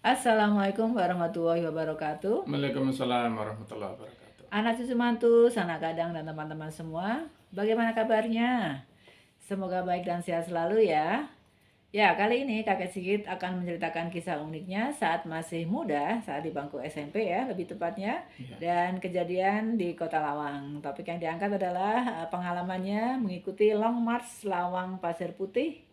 Assalamualaikum warahmatullahi wabarakatuh. Waalaikumsalam warahmatullahi wabarakatuh. Anak cucu mantu, sanak kadang dan teman-teman semua, bagaimana kabarnya? Semoga baik dan sehat selalu ya. Ya, kali ini Kakek Sigit akan menceritakan kisah uniknya saat masih muda, saat di bangku SMP ya, lebih tepatnya, Ya. dan kejadian di Kota Lawang. Topik yang diangkat adalah pengalamannya mengikuti Long March Lawang Pasir Putih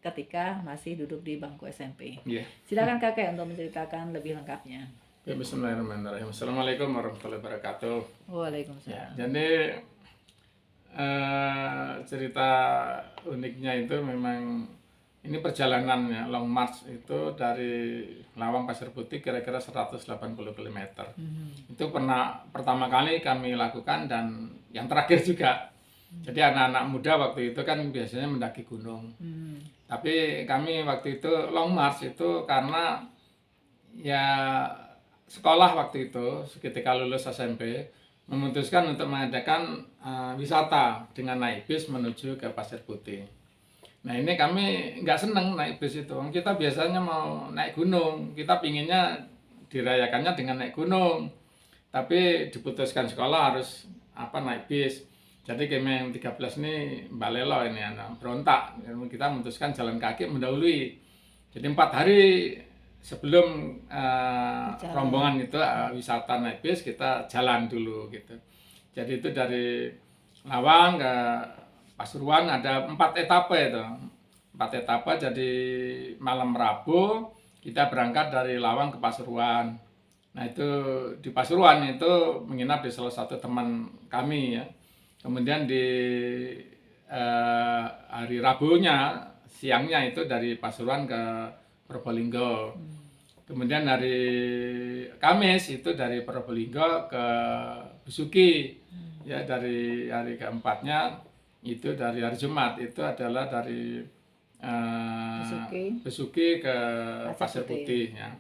ketika masih duduk di bangku SMP. Ya. Silakan Kakek untuk menceritakan lebih lengkapnya. Ya, bismillahirrahmanirrahim. Assalamualaikum warahmatullahi wabarakatuh. Waalaikumsalam. Ya, jadi cerita uniknya itu memang ini perjalanan ya, Long March itu dari Lawang Pasir Putih kira-kira 180 km. Itu pernah pertama kali kami lakukan dan yang terakhir juga. Jadi anak-anak muda waktu itu kan biasanya mendaki gunung. Tapi kami waktu itu Long March itu karena ya sekolah waktu itu ketika lulus SMP memutuskan untuk mengadakan wisata dengan naik bis menuju ke Pasir Putih. Nah ini kami nggak seneng naik bis itu. Kita biasanya mau naik gunung, kita pinginnya dirayakannya dengan naik gunung. Tapi diputuskan sekolah harus naik bis. Jadi kami yang 13 ini balelo ini berontak. Kita memutuskan jalan kaki mendahului. Jadi 4 hari sebelum rombongan itu wisata naik bis kita jalan dulu gitu. Jadi itu dari Lawang ke Pasuruan ada 4 etape itu. 4 etape, jadi malam Rabu kita berangkat dari Lawang ke Pasuruan. Nah itu di Pasuruan itu menginap di salah satu teman kami ya. Kemudian di hari Rabunya siangnya itu dari Pasuruan ke Probolinggo. Kemudian hari Kamis itu dari Probolinggo ke Besuki. Ya dari hari keempatnya itu dari hari Jumat itu adalah dari Besuki ke Pasir Putih ya.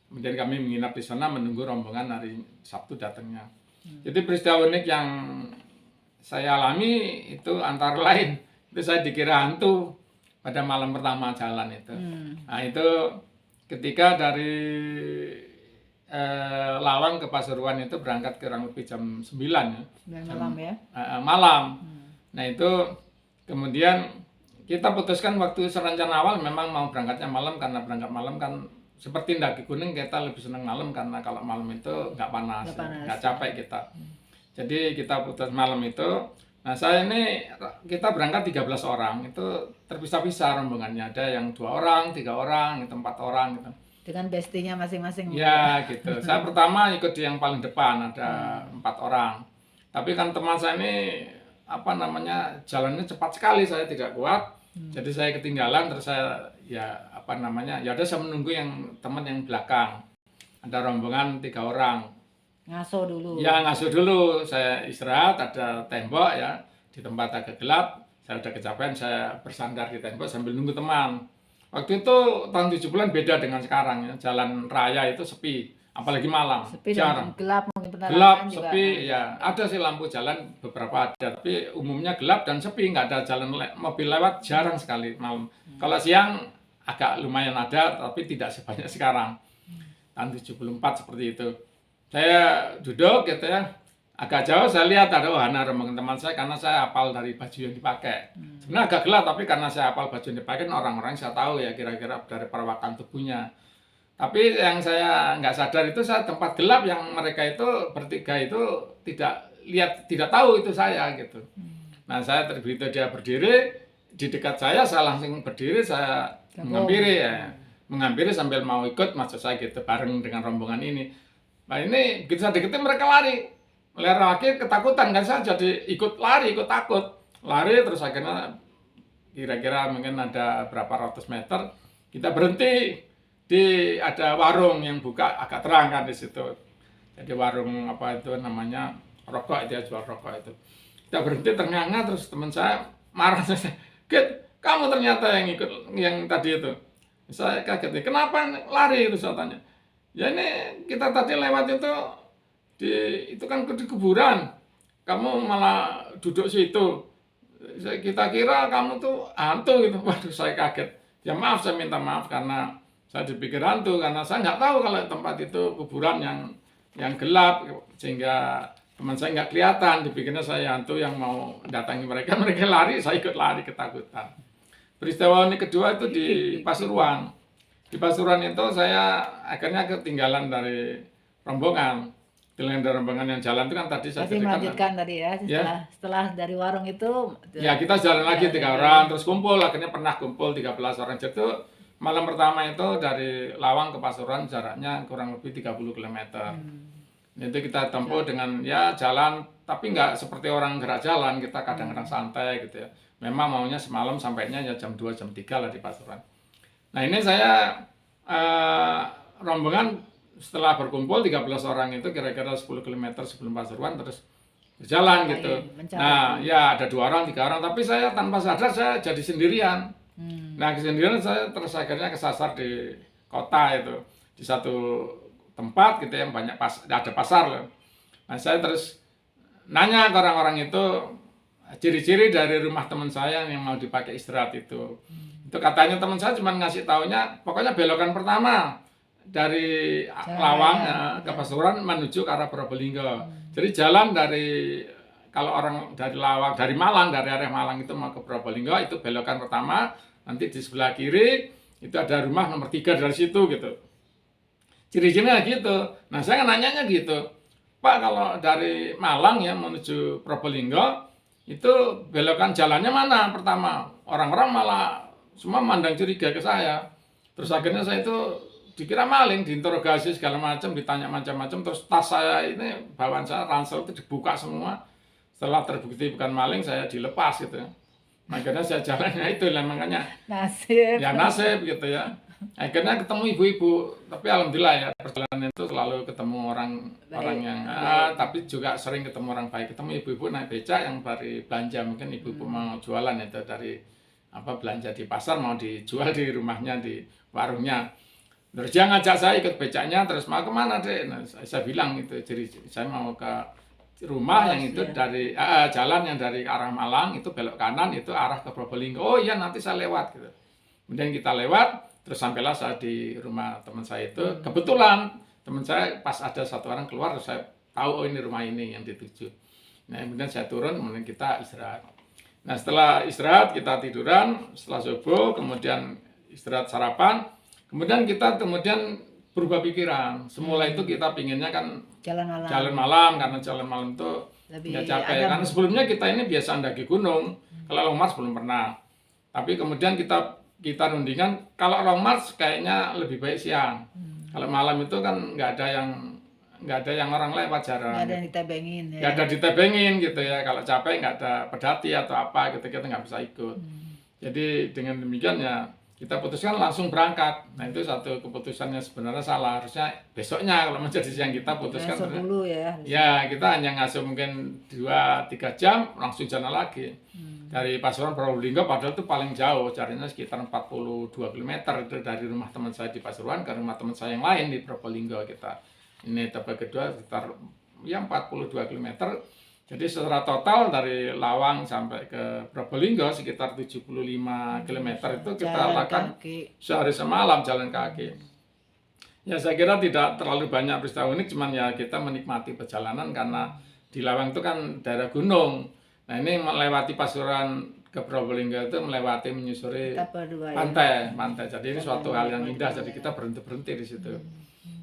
Kemudian kami menginap di sana menunggu rombongan hari Sabtu datangnya. Jadi peristiwa unik yang saya alami itu antara lain itu saya dikira hantu pada malam pertama jalan itu. Nah itu ketika dari Lawang ke Pasuruan itu berangkat kurang lebih jam 9 ya. Malam ya? Malam. Nah itu kemudian kita putuskan waktu serencana awal memang mau berangkatnya malam karena berangkat malam kan seperti mendaki gunung kita lebih senang malam karena kalau malam itu nggak panas, nggak capek kita. Jadi kita putus malam itu. Nah saya ini kita berangkat 13 orang itu terpisah-pisah rombongannya, ada yang 2 orang, 3 orang, itu 4 orang gitu. Dengan bestinya masing-masing. Ya gitu. Saya pertama ikut di yang paling depan ada 4 orang. Tapi kan teman saya ini jalannya cepat sekali, saya tidak kuat. Jadi saya ketinggalan terus saya ya udah saya menunggu yang teman yang belakang. Ada rombongan 3 orang. Ngaso dulu. Ya ngaso dulu, saya istirahat ada tembok ya di tempat agak gelap. Saya udah kecapean, saya bersandar di tembok sambil nunggu teman. Waktu itu tahun 70-an beda dengan sekarang ya. Jalan raya itu sepi, apalagi malam. Sepi jarang. Dan gelap mungkin penerangan Gelap, juga. sepi ya. Ada sih lampu jalan beberapa ada, tapi umumnya gelap dan sepi, nggak ada jalan mobil lewat, jarang sekali malam. Kalau siang agak lumayan ada, tapi tidak sebanyak sekarang. Tahun 74 seperti itu. Saya duduk gitu ya, agak jauh saya lihat ada wahana rombongan teman saya karena saya hafal dari baju yang dipakai. Sebenarnya agak gelap tapi karena saya hafal baju yang dipakai orang-orang saya tahu ya kira-kira dari perawakan tubuhnya. Tapi yang saya nggak sadar itu saya tempat gelap yang mereka itu bertiga itu tidak tahu itu saya gitu. Nah saya begitu dia berdiri di dekat saya langsung berdiri, saya menghampiri sambil mau ikut maksud saya gitu bareng dengan rombongan ini. Nah ini begitu saya deketin mereka lari lagi ketakutan kan, saya jadi ikut takut lari terus akhirnya kira-kira mungkin ada berapa ratus meter kita berhenti di ada warung yang buka agak terang kan di situ. Jadi warung rokok itu ya, jual rokok itu. Kita berhenti ternganga terus teman saya marah saya, "Git, kamu ternyata yang ikut yang tadi itu." Saya kaget, "Kenapa lari?" itu saya tanya. Ya ini kita tadi lewat itu kan di kuburan, kamu malah duduk situ. Kita kira kamu tuh hantu gitu. Waduh saya kaget. Ya maaf, saya minta maaf karena Saya dipikir hantu karena saya nggak tahu kalau tempat itu kuburan yang gelap, sehingga teman saya nggak kelihatan. Dipikirnya saya hantu yang mau datangi mereka. Mereka lari, saya ikut lari ketakutan. Peristiwa ini kedua itu di Pasuruan. Di Pasuruan itu saya akhirnya ketinggalan dari rombongan. Ketinggalan dari rombongan yang jalan itu kan tadi saya Masih ceritakan. melanjutkan tadi ya, setelah dari warung itu. Ya, kita jalan lagi 3 orang, terus kumpul. Akhirnya pernah kumpul 13 orang. Jadi malam pertama itu dari Lawang ke Pasuruan jaraknya kurang lebih 30 km. Itu kita tempuh dengan ya jalan, tapi nggak seperti orang gerak jalan, kita kadang-kadang santai gitu ya. Memang maunya semalam sampainya ya jam 2, jam 3 lah di Pasuruan. Nah ini saya rombongan setelah berkumpul 13 orang itu kira-kira 10 km sebelum Pasuruan terus berjalan gitu. Nah ya ada 2 orang, 3 orang, tapi saya tanpa sadar saya jadi sendirian. Nah kesendirian saya terus akhirnya kesasar di kota itu, di satu tempat gitu yang banyak ada pasar loh. Nah saya terus nanya ke orang-orang itu ciri-ciri dari rumah teman saya yang mau dipakai istirahat itu. Itu katanya teman saya cuma ngasih taunya pokoknya belokan pertama dari Lawang ke Pasuruan menuju ke arah Probolinggo. Jadi jalan dari kalau orang dari Lawang, dari Malang, dari area Malang itu mau ke Probolinggo itu belokan pertama, nanti di sebelah kiri itu ada rumah nomor 3 dari situ gitu. Ciri-cirinya gitu. Nah saya nanyanya gitu, Pak kalau dari Malang ya menuju Probolinggo itu belokan jalannya mana pertama? Orang-orang malah semua mandang curiga ke saya. Terus akhirnya saya itu dikira maling, diinterogasi segala macam, ditanya macam-macam. Terus tas saya ini, bawaan saya, ransel itu dibuka semua. Setelah terbukti bukan maling, saya dilepas gitu. Akhirnya saya jalannya itu lah, makanya nasib. Ya nasib gitu ya. Akhirnya ketemu ibu-ibu, tapi alhamdulillah ya perjalanan itu selalu ketemu orang yang tapi juga sering ketemu orang baik. Ketemu ibu-ibu naik becak yang dari belanja, mungkin ibu-ibu mau jualan itu dari belanja di pasar mau dijual di rumahnya, di warungnya. Terus dia ngajak saya ikut becaknya, terus mau kemana deh? Nah, saya bilang itu, jadi saya mau ke rumah yang itu dari jalan yang dari arah Malang itu belok kanan itu arah ke Probolinggo. Oh iya nanti saya lewat gitu. Kemudian kita lewat. Terus sampailah saya di rumah teman saya itu, kebetulan teman saya pas ada satu orang keluar, saya tahu oh ini rumah ini yang dituju. Nah kemudian saya turun, kemudian kita istirahat. Nah setelah istirahat kita tiduran, setelah subuh, kemudian istirahat sarapan, kemudian kita berubah pikiran. Semula itu kita pinginnya kan jalan malam, karena jalan malam itu nggak capek. Karena sebelumnya kita ini biasa mendaki gunung, kalau Long March belum pernah. Tapi kemudian kita rundingan kalau Long March kayaknya lebih baik siang. Kalau malam itu kan nggak ada yang orang lewat jarang. Nggak ada yang ditebengin ya. Nggak ada ditebengin gitu ya. Kalau capek nggak ada pedati atau apa gitu kita nggak bisa ikut. Jadi dengan demikian ya kita putuskan langsung berangkat. Nah itu satu keputusannya sebenarnya salah. Harusnya besoknya kalau menjadi siang kita putuskan. Besok dulu ya. Ya kita hanya ngasuh mungkin 2-3 jam langsung jalan lagi. Dari Pasuruan Probolinggo padahal itu paling jauh, jaraknya sekitar 42 km itu dari rumah teman saya di Pasuruan ke rumah teman saya yang lain di Probolinggo kita. Ini etapa kedua sekitar ya 42 km. Jadi secara total dari Lawang sampai ke Probolinggo sekitar 75 km itu kita lakukan sehari semalam jalan kaki. Ya saya kira tidak terlalu banyak peristiwa unik, cuman ya kita menikmati perjalanan karena di Lawang itu kan daerah gunung. Nah ini melewati Pasuruan ke Probolinggo itu melewati menyusuri pantai. Jadi ini suatu hal yang indah. Jadi kita berhenti di situ.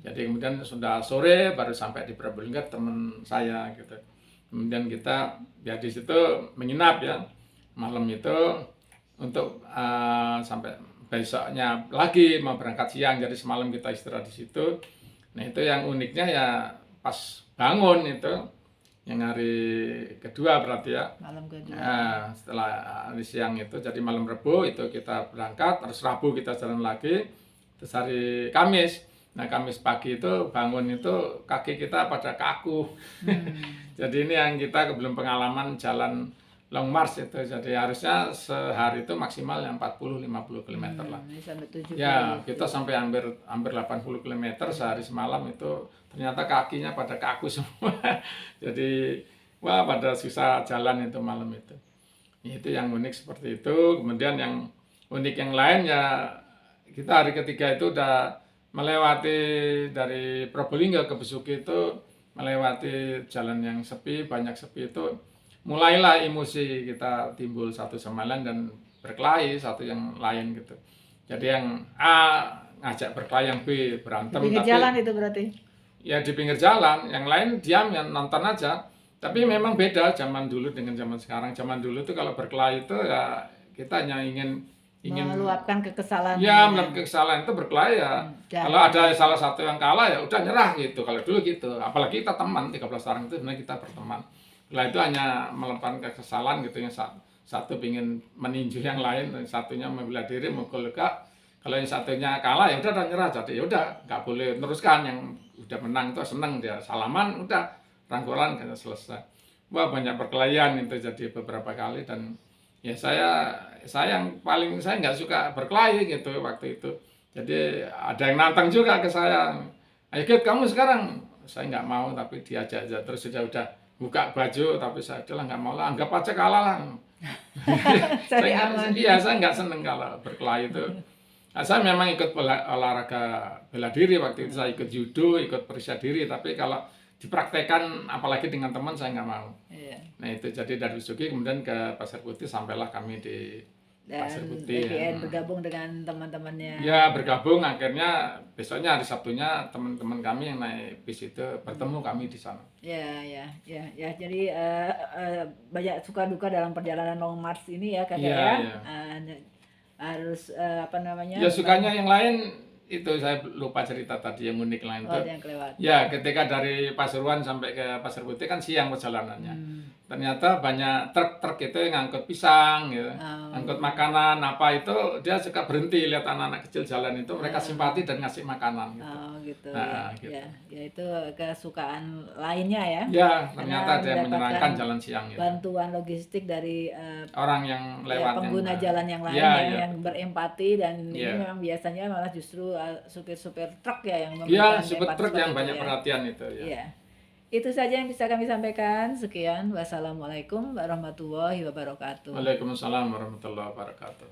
Jadi kemudian sudah sore baru sampai di Probolinggo teman saya gitu. Kemudian kita ya di situ menginap ya malam itu untuk sampai besoknya lagi mau berangkat siang. Jadi semalam kita istirahat di situ. Nah itu yang uniknya ya pas bangun itu. Yang hari kedua berarti ya. Malam kedua. Nah, setelah hari siang itu, jadi malam Rabu itu kita berangkat, terus Rabu kita jalan lagi, terus hari Kamis. Nah Kamis pagi itu bangun itu kaki kita pada kaku. Jadi ini yang kita belum pengalaman jalan Long March itu. Jadi harusnya sehari itu maksimal yang 40-50 km lah. Ya kita sampai hampir 80 km sehari semalam itu. Ternyata kakinya pada kaku semua. Jadi wah pada susah jalan itu malam itu. Itu yang unik seperti itu. Kemudian yang unik yang lain ya kita hari ketiga itu udah melewati dari Probolinggo ke Besuki itu melewati jalan yang sepi, banyak sepi itu mulailah emosi kita timbul satu sama lain dan berkelahi satu yang lain gitu. Jadi yang A ngajak berkelahi, yang B berantem. Di pinggir jalan itu berarti? Ya di pinggir jalan, yang lain diam, yang nonton aja. Tapi memang beda zaman dulu dengan zaman sekarang. Zaman dulu itu kalau berkelahi itu ya kita hanya ingin Meluapkan kekesalan. ya melakukan kesalahan itu berkelahi ya. Dan- Kalau ada salah satu yang kalah ya udah nyerah gitu. Kalau dulu gitu. Apalagi kita teman 13 orang itu sebenarnya kita berteman. Setelah itu hanya melepaskan kekesalan gitu, yang satu ingin meninju yang lain, yang satunya membela diri, mukul luka. Kalau yang satunya kalah ya udah nyerah, jadi ya udah nggak boleh teruskan. Yang udah menang itu seneng dia, salaman udah rangkulan kan selesai. Wah banyak perkelahian itu jadi beberapa kali, dan ya saya yang paling saya nggak suka berkelahi gitu waktu itu. Jadi ada yang nantang juga ke saya, ayo Kit, kamu sekarang. Saya nggak mau, tapi diajak aja terus udah buka baju, tapi saya udah nggak mau lah, anggap aja kalah lah. Cari aman. Iya, saya nggak seneng kalau berkelahi itu. Nah, saya memang ikut olahraga bela diri waktu itu, saya ikut judo, ikut periksa diri, tapi kalau dipraktekkan apalagi dengan teman saya nggak mau. Iya. Nah itu jadi dari Besuki kemudian ke Pasir Putih, sampailah kami di Dan Pasir Putih. BPN bergabung dengan teman-temannya. Ya bergabung, akhirnya besoknya hari Sabtunya teman-teman kami yang naik bis itu bertemu kami di sana. Ya. Jadi banyak suka duka dalam perjalanan long march ini ya kakak Iya, ya. iya. Harus apa namanya? Ya sukanya yang lain itu saya lupa cerita tadi yang unik lain Oh, itu. yang kelewat. Ya ketika dari Pasuruan sampai ke Pasir Putih kan siang perjalanannya. Hmm. Ternyata banyak truk-truk itu yang ngangkut pisang gitu, Oh. ngangkut makanan apa itu, dia suka berhenti lihat anak-anak kecil jalan itu, mereka simpati dan ngasih makanan gitu. Oh gitu, Nah, ya. gitu. Ya itu kesukaan lainnya ya. Ya ternyata Karena ada yang mendapatkan menyenangkan jalan siang gitu. Bantuan logistik dari Orang yang ya, lewat pengguna yang, jalan yang lain Ya, ya, ya. yang berempati, dan Ya. ini memang biasanya malah justru supir-supir truk ya yang Ya, memberikan supir empati truk yang seperti banyak itu ya. perhatian itu ya. Iya. Itu saja yang bisa kami sampaikan. Sekian. Wassalamualaikum warahmatullahi wabarakatuh. Waalaikumsalam warahmatullahi wabarakatuh.